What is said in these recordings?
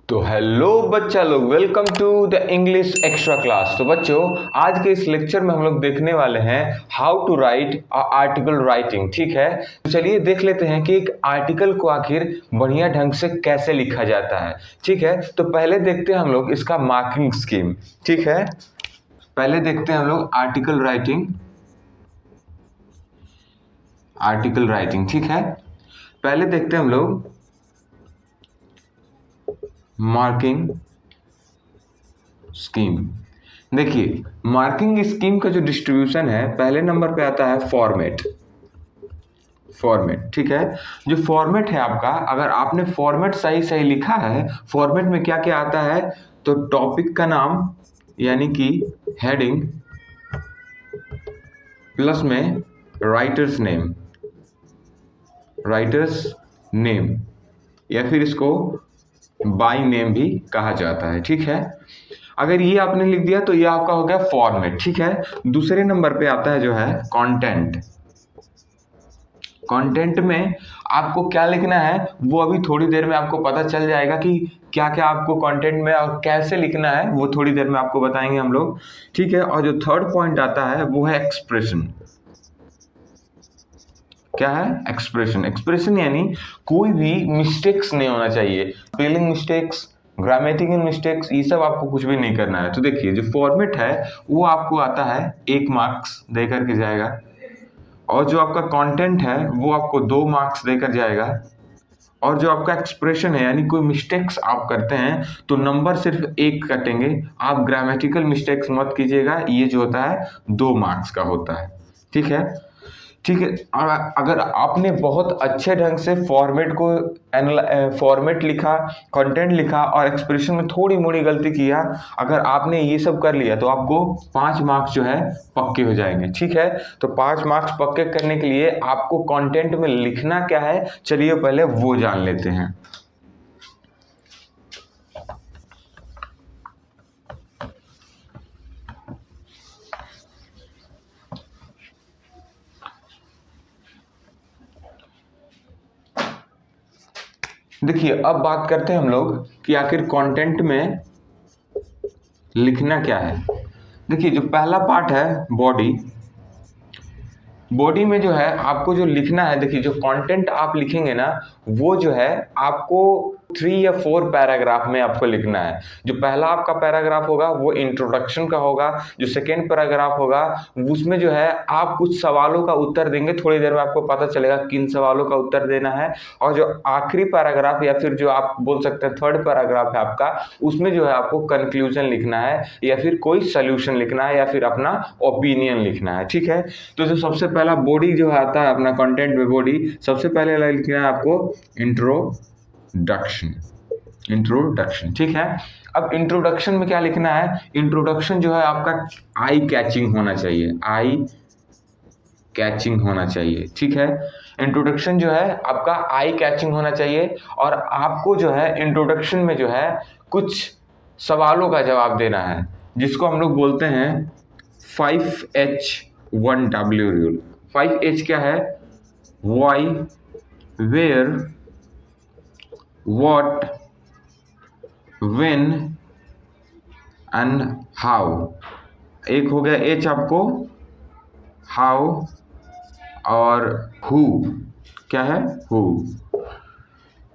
तो हेलो बच्चा लोग, welcome to the English extra class. तो बच्चों, आज के इस लेक्चर में हम लोग देखने वाले हैं how to write article writing. ठीक है, तो चलिए देख लेते हैं कि एक आर्टिकल को आखिर बढ़िया ढंग से कैसे लिखा जाता है। ठीक है, तो पहले देखते हैं हम लोग इसका मार्किंग स्कीम। ठीक है, पहले देखते हैं हम लोग आर्टिकल राइटिंग। ठीक है, पहले देखते हैं हम लोग मार्किंग स्कीम। देखिए, मार्किंग स्कीम का जो डिस्ट्रीब्यूशन है, पहले नंबर पे आता है फॉर्मेट। ठीक है, जो फॉर्मेट है आपका, अगर आपने फॉर्मेट सही सही लिखा है, फॉर्मेट में क्या क्या आता है, तो टॉपिक का नाम यानी कि हेडिंग, प्लस में राइटर्स नेम या फिर इसको बाय नेम भी कहा जाता है। ठीक है, अगर ये आपने लिख दिया तो ये आपका हो गया फॉर्मेट। ठीक है, दूसरे नंबर पे आता है जो है कंटेंट। कंटेंट में आपको क्या लिखना है वो अभी थोड़ी देर में आपको पता चल जाएगा कि क्या क्या आपको कंटेंट में और कैसे लिखना है, वो थोड़ी देर में आपको बताएंगे हम लोग। ठीक है, और जो थर्ड पॉइंट आता है वो है एक्सप्रेशन। क्या है? एक्सप्रेशन यानी कोई भी मिस्टेक्स नहीं होना चाहिए, स्पेलिंग मिस्टेक्स, ग्रामेटिकल मिस्टेक्स, ये सब आपको कुछ भी नहीं करना है। तो देखिए, जो फॉर्मेट है वो आपको आता है 1 मार्क्स देकर के जाएगा, और जो आपका कंटेंट है वो आपको 2 मार्क्स देकर जाएगा, और जो आपका एक्सप्रेशन है यानी कोई मिस्टेक्स आप करते हैं तो नंबर सिर्फ 1 कटेंगे। आप ग्रामेटिकल मिस्टेक्स मत कीजिएगा, ये जो होता है 2 मार्क्स का होता है। ठीक है, अगर आपने बहुत अच्छे ढंग से फॉर्मेट लिखा, कंटेंट लिखा और एक्सप्रेशन में थोड़ी मोड़ी गलती किया, अगर आपने ये सब कर लिया तो आपको 5 मार्क्स जो है पक्के हो जाएंगे। ठीक है, तो 5 मार्क्स पक्के करने के लिए आपको कंटेंट में लिखना क्या है, चलिए पहले वो जान लेते हैं। देखिए, अब बात करते हैं हम लोग कि आखिर कंटेंट में लिखना क्या है। देखिए, जो पहला पार्ट है बॉडी में जो है आपको जो लिखना है, देखिए जो कंटेंट आप लिखेंगे ना, वो जो है आपको 3 या 4 पैराग्राफ में आपको लिखना है। जो पहला आपका पैराग्राफ होगा वो इंट्रोडक्शन का होगा, जो सेकेंड पैराग्राफ होगा उसमें जो है आप कुछ सवालों का उत्तर देंगे, थोड़ी देर में आपको पता चलेगा किन सवालों का उत्तर देना है। और जो आखिरी पैराग्राफ या फिर जो आप बोल सकते हैं थर्ड पैराग्राफ है आपका, उसमें जो है आपको कंक्लूजन लिखना है या फिर कोई सोल्यूशन लिखना है या फिर अपना ओपिनियन लिखना है। ठीक है, तो जो सबसे पहला बॉडी जो आता है अपना कंटेंट में, बॉडी सबसे पहले लिखना है आपको इंट्रोडक्शन। ठीक है, अब इंट्रोडक्शन में क्या लिखना है, इंट्रोडक्शन जो है आपका आई कैचिंग होना चाहिए। ठीक है, इंट्रोडक्शन जो है आपका आई कैचिंग होना चाहिए, और आपको जो है इंट्रोडक्शन में जो है कुछ सवालों का जवाब देना है, जिसको हम लोग बोलते हैं 5H1W रूल। 5H क्या है? Why, where, what, when and how. एक हो गया H आपको हाउ, और हु क्या है? हु।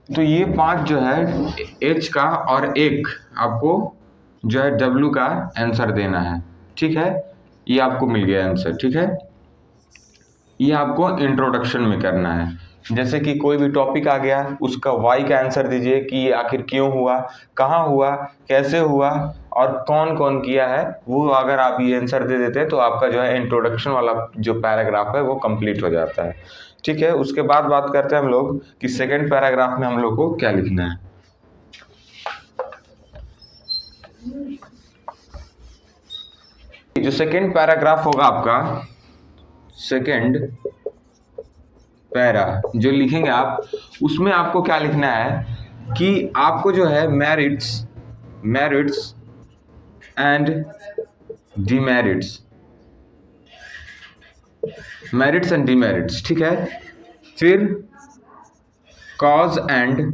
तो ये 5 जो है H का, और एक आपको जो है W का आंसर देना है। ठीक है, ये आपको मिल गया आंसर। ठीक है, ये आपको इंट्रोडक्शन में करना है। जैसे कि कोई भी टॉपिक आ गया, उसका वाई का आंसर दीजिए कि ये आखिर क्यों हुआ, कहाँ हुआ, कैसे हुआ और कौन कौन किया है। वो अगर आप ये आंसर दे देते हैं तो आपका जो है इंट्रोडक्शन वाला जो पैराग्राफ है वो कंप्लीट हो जाता है। ठीक है, उसके बाद बात करते हैं हम लोग कि सेकेंड पैराग्राफ में हम लोग को क्या लिखना है। जो सेकेंड पैराग्राफ होगा आपका, सेकेंड पैरा जो लिखेंगे आप, उसमें आपको क्या लिखना है कि आपको जो है मेरिट्स एंड डिमेरिट्स। ठीक है, फिर cause and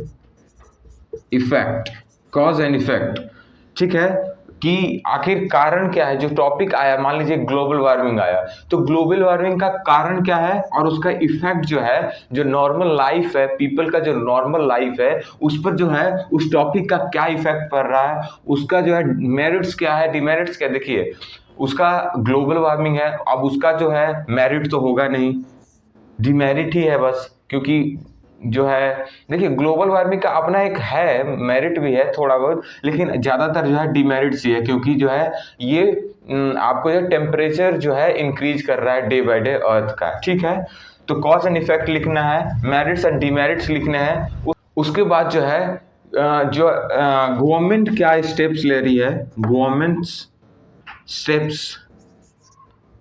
cause and effect, ठीक है, कि आखिर कारण क्या है। जो टॉपिक आया, मान लीजिए ग्लोबल वार्मिंग आया, तो ग्लोबल वार्मिंग का कारण क्या है और उसका इफेक्ट जो है, जो नॉर्मल लाइफ है, पीपल का जो नॉर्मल लाइफ है उस पर जो है उस टॉपिक का क्या इफेक्ट पड़ रहा है, उसका जो है मेरिट्स क्या है, डिमेरिट्स क्या। देखिए उसका ग्लोबल वार्मिंग है, अब उसका जो है मेरिट तो होगा नहीं, डिमेरिट ही है बस, क्योंकि जो है देखिए ग्लोबल वार्मिंग का अपना एक है, मेरिट भी है थोड़ा बहुत, लेकिन ज़्यादातर जो है डिमेरिट्स ही है, क्योंकि जो है ये आपको जो टेम्परेचर जो है इंक्रीज कर रहा है डे बाय डे अर्थ का, ठीक है। तो कॉज एंड इफेक्ट लिखना है, मेरिट्स एंड डिमेरिट्स लिखने हैं। उसके बाद जो है जो गवर्नमेंट क्या स्टेप्स ले रही है, गवर्नमेंट स्टेप्स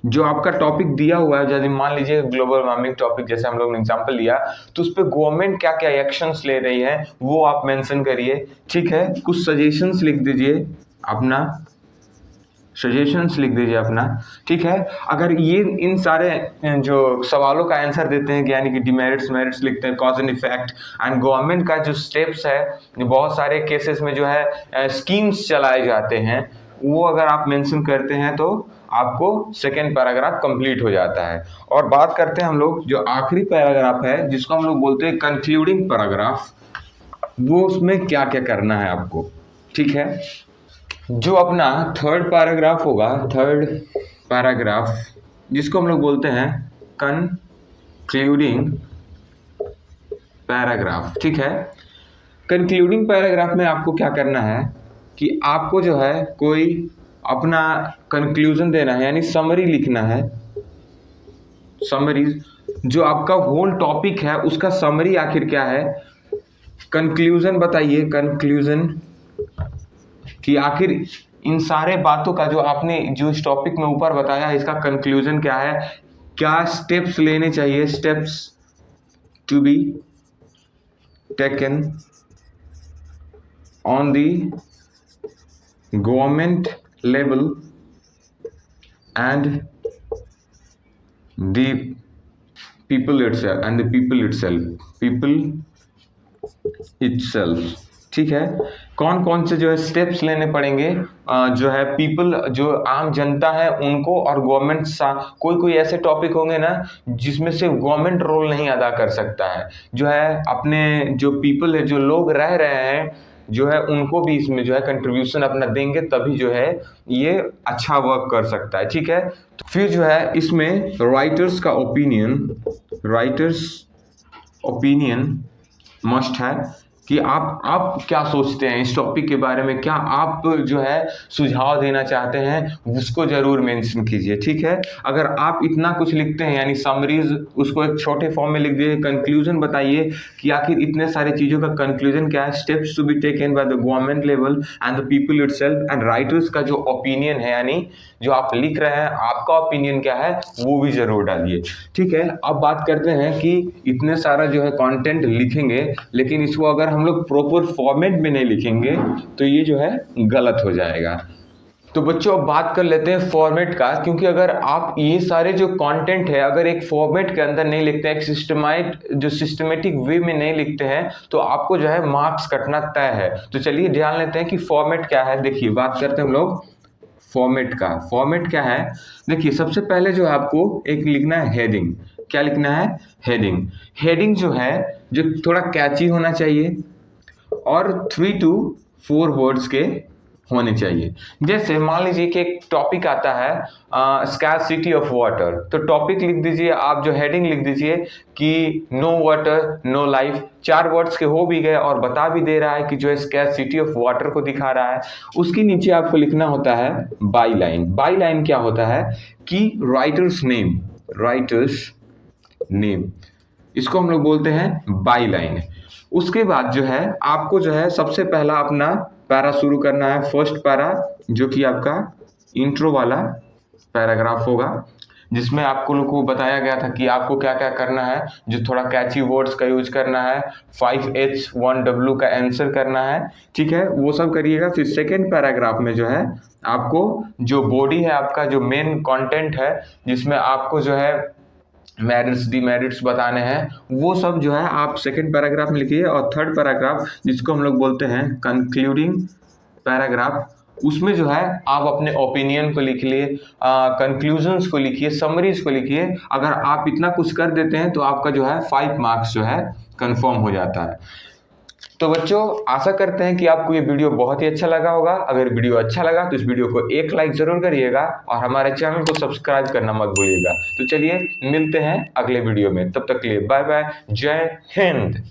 जो आपका टॉपिक दिया हुआ है, जैसे मान लीजिए ग्लोबल वार्मिंग टॉपिक जैसे हम लोग ने एग्जांपल लिया, तो उस पर गवर्नमेंट क्या क्या एक्शंस ले रही है वो आप मेंशन करिए, ठीक है। कुछ सजेशंस लिख दीजिए अपना, सजेशंस लिख दीजिए अपना, ठीक है। अगर ये इन सारे जो सवालों का आंसर देते हैं, यानी कि डिमेरिट्स मेरिट्स लिखते हैं, cause and effect and government का जो स्टेप्स है, बहुत सारे केसेस में जो है स्कीम्स चलाए जाते हैं, वो अगर आप मेंशन करते हैं तो आपको सेकेंड पैराग्राफ कंप्लीट हो जाता है। और बात करते हैं हम लोग जो आखिरी पैराग्राफ है, जिसको हम लोग बोलते हैं कंक्लूडिंग पैराग्राफ, वो उसमें क्या क्या करना है आपको, ठीक है। जो अपना थर्ड पैराग्राफ होगा, थर्ड पैराग्राफ जिसको हम लोग बोलते हैं कंक्लूडिंग पैराग्राफ, ठीक है। कंक्लूडिंग पैराग्राफ में आपको क्या करना है कि आपको जो है कोई अपना कंक्लूजन देना है, यानी समरी लिखना है। समरी जो आपका होल टॉपिक है उसका समरी आखिर क्या है, कंक्लूजन बताइए, कंक्लूजन कि आखिर इन सारे बातों का जो आपने जो इस टॉपिक में ऊपर बताया है, इसका कंक्लूजन क्या है, क्या स्टेप्स लेने चाहिए, steps to be taken on the government level and the people itself, ठीक है। कौन कौन से जो है स्टेप्स लेने पड़ेंगे, जो है पीपल जो आम जनता है उनको, और गवर्नमेंट कोई कोई ऐसे टॉपिक होंगे ना जिसमें से गवर्नमेंट रोल नहीं अदा कर सकता है, जो है अपने जो पीपल है, जो लोग रह रहे हैं, जो है उनको भी इसमें जो है कंट्रीब्यूशन अपना देंगे, तभी जो है ये अच्छा वर्क कर सकता है, ठीक है। तो फिर जो है इसमें राइटर्स ओपिनियन मस्ट है कि आप क्या सोचते हैं इस टॉपिक के बारे में, क्या आप जो है सुझाव देना चाहते हैं, उसको जरूर मेंशन कीजिए, ठीक है। अगर आप इतना कुछ लिखते हैं, यानी समरीज उसको एक छोटे फॉर्म में लिख दीजिए, कंक्लूजन बताइए कि आखिर इतने सारे चीज़ों का कंक्लूजन क्या है, steps to be taken by the government level and the people itself, and writers का जो ओपिनियन है, यानी जो आप लिख रहे हैं आपका ओपिनियन क्या है वो भी जरूर डालिए, ठीक है। अब बात करते हैं कि इतने सारा जो है कंटेंट लिखेंगे, लेकिन इसको अगर हम लोग प्रॉपर फॉर्मेट में नहीं लिखेंगे तो ये जो है गलत हो जाएगा। तो बच्चों अब बात कर लेते हैं फॉर्मेट का, क्योंकि अगर आप ये सारे जो कंटेंट है अगर एक फॉर्मेट के अंदर नहीं लिखते हैं, एक सिस्टमेटिक वे में नहीं लिखते हैं, तो आपको जो है मार्क्स कटना तय है। तो चलिए ध्यान लेते हैं कि फॉर्मेट क्या है। देखिए बात करते हैं हम लोग फॉर्मेट का। फॉर्मेट क्या है, देखिए सबसे पहले जो है आपको एक लिखना है हेडिंग। क्या लिखना है, हेडिंग। हेडिंग जो है जो थोड़ा कैची होना चाहिए और 3 to 4 वर्ड्स के होने चाहिए। जैसे मान लीजिए कि एक टॉपिक आता है स्कैर्सिटी ऑफ वाटर, तो टॉपिक लिख दीजिए आप, जो हेडिंग लिख दीजिए कि no water no life. 4 words के हो भी गए और बता भी दे रहा है कि जो है स्कैर्सिटी ऑफ वाटर को दिखा रहा है। उसके नीचे आपको लिखना होता है बाई लाइन। बाई लाइन क्या होता है कि राइटर्स नेम, इसको हम लोग बोलते हैं बाई लाइन। उसके बाद जो है आपको जो है सबसे पहला अपना पैरा शुरू करना है, फर्स्ट पैरा, जो कि आपका इंट्रो वाला पैराग्राफ होगा, जिसमें आपको लोग को बताया गया था कि आपको क्या क्या करना है, जो थोड़ा कैची वर्ड्स का यूज करना है, 5H 1W का आंसर करना है, ठीक है, वो सब करिएगा। फिर सेकेंड पैराग्राफ में जो है आपको जो बॉडी है, आपका जो मेन कंटेंट है, जिसमें आपको जो है मेरिट्स डिमेरिट्स बताने हैं, वो सब जो है आप सेकंड पैराग्राफ में लिखिए। और थर्ड पैराग्राफ जिसको हम लोग बोलते हैं कंक्लूडिंग पैराग्राफ, उसमें जो है आप अपने ओपिनियन को लिख लिए, कंक्लूजन्स को लिखिए, समरीज को लिखिए। अगर आप इतना कुछ कर देते हैं तो आपका जो है 5 मार्क्स जो है कंफर्म हो जाता है। तो बच्चों, आशा करते हैं कि आपको ये वीडियो बहुत ही अच्छा लगा होगा। अगर वीडियो अच्छा लगा तो इस वीडियो को एक लाइक जरूर करिएगा और हमारे चैनल को सब्सक्राइब करना मत भूलिएगा। तो चलिए मिलते हैं अगले वीडियो में, तब तक के लिए बाय बाय, जय हिंद।